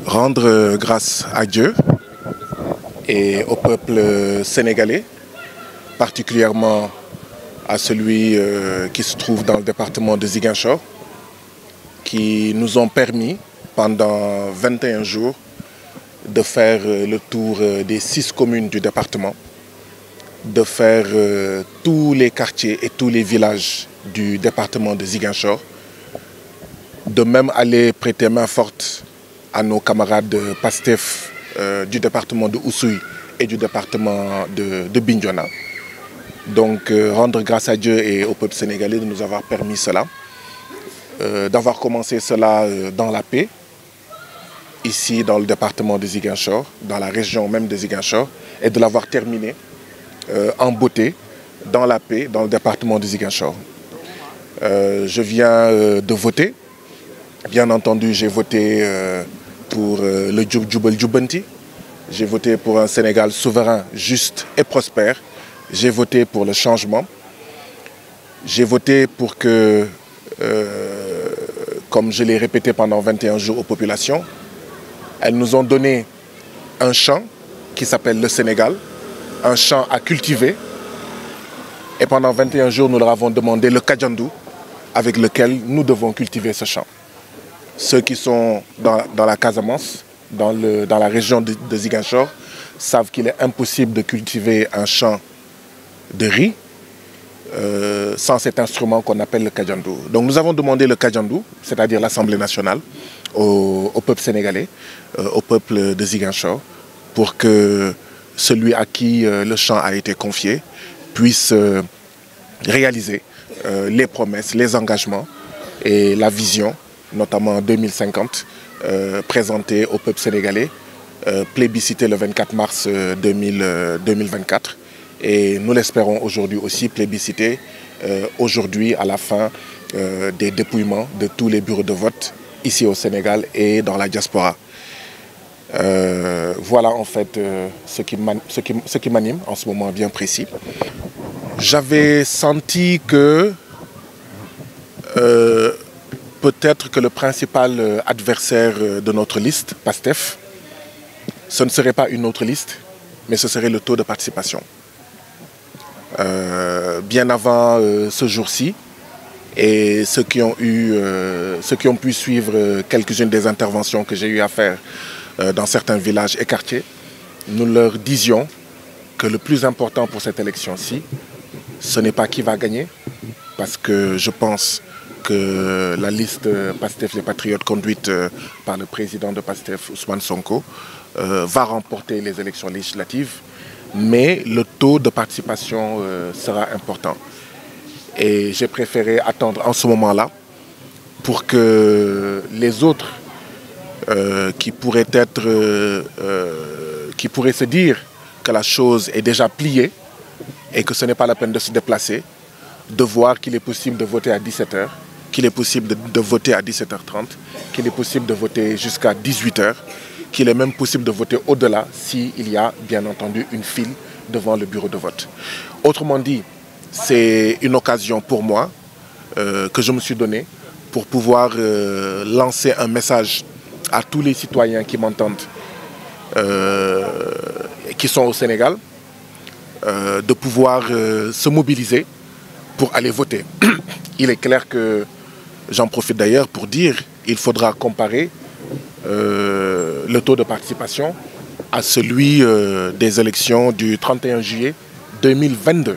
Rendre grâce à Dieu et au peuple sénégalais, particulièrement à celui qui se trouve dans le département de Ziguinchor, qui nous ont permis pendant 21 jours de faire le tour des 6 communes du département, de faire tous les quartiers et tous les villages du département de Ziguinchor, de même aller prêter main forte à nos camarades de PASTEF du département de Oussouye et du département de Bignona. Donc rendre grâce à Dieu et au peuple sénégalais de nous avoir permis cela, d'avoir commencé cela dans la paix, ici dans le département de Ziguinchor, dans la région même de Ziguinchor, et de l'avoir terminé en beauté, dans la paix, dans le département de Ziguinchor. Je viens de voter. Bien entendu, j'ai voté pour le Djoubel Djoubanti. J'ai voté pour un Sénégal souverain, juste et prospère. J'ai voté pour le changement. J'ai voté pour que, comme je l'ai répété pendant 21 jours aux populations, elles nous ont donné un champ qui s'appelle le Sénégal, un champ à cultiver. Et pendant 21 jours, nous leur avons demandé le Kadjandou avec lequel nous devons cultiver ce champ. Ceux qui sont dans la Casamance, dans la région de Ziguinchor, savent qu'il est impossible de cultiver un champ de riz sans cet instrument qu'on appelle le Kadjandou. Donc nous avons demandé le Kadjandou, c'est-à-dire l'Assemblée nationale, au peuple sénégalais, au peuple de Ziguinchor, pour que celui à qui le champ a été confié puisse réaliser les promesses, les engagements et la vision, notamment en 2050, présentée au peuple sénégalais, plébiscité le 24 mars 2024. Et nous l'espérons aujourd'hui aussi plébiscité aujourd'hui à la fin des dépouillements de tous les bureaux de vote ici au Sénégal et dans la diaspora. Voilà en fait ce qui m'anime en ce moment bien précis. J'avais senti que peut-être que le principal adversaire de notre liste, PASTEF, ce ne serait pas une autre liste, mais ce serait le taux de participation. Bien avant ce jour-ci, et ceux qui ont pu suivre quelques-unes des interventions que j'ai eu à faire dans certains villages et quartiers, nous leur disions que le plus important pour cette élection-ci, ce n'est pas qui va gagner, parce que je pense que la liste PASTEF les Patriotes conduite par le président de PASTEF, Ousmane Sonko, va remporter les élections législatives, mais le taux de participation sera important. Et j'ai préféré attendre en ce moment-là pour que les autres qui pourraient se dire que la chose est déjà pliée et que ce n'est pas la peine de se déplacer, de voir qu'il est possible de voter à 17h, qu'il est possible de voter à 17h30, qu'il est possible de voter jusqu'à 18h, qu'il est même possible de voter au-delà s'il y a bien entendu une file devant le bureau de vote. Autrement dit, c'est une occasion pour moi que je me suis donnée pour pouvoir lancer un message à tous les citoyens qui m'entendent, qui sont au Sénégal, de pouvoir se mobiliser pour aller voter. Il est clair que, j'en profite d'ailleurs pour dire, il faudra comparer le taux de participation à celui des élections du 31 juillet 2022.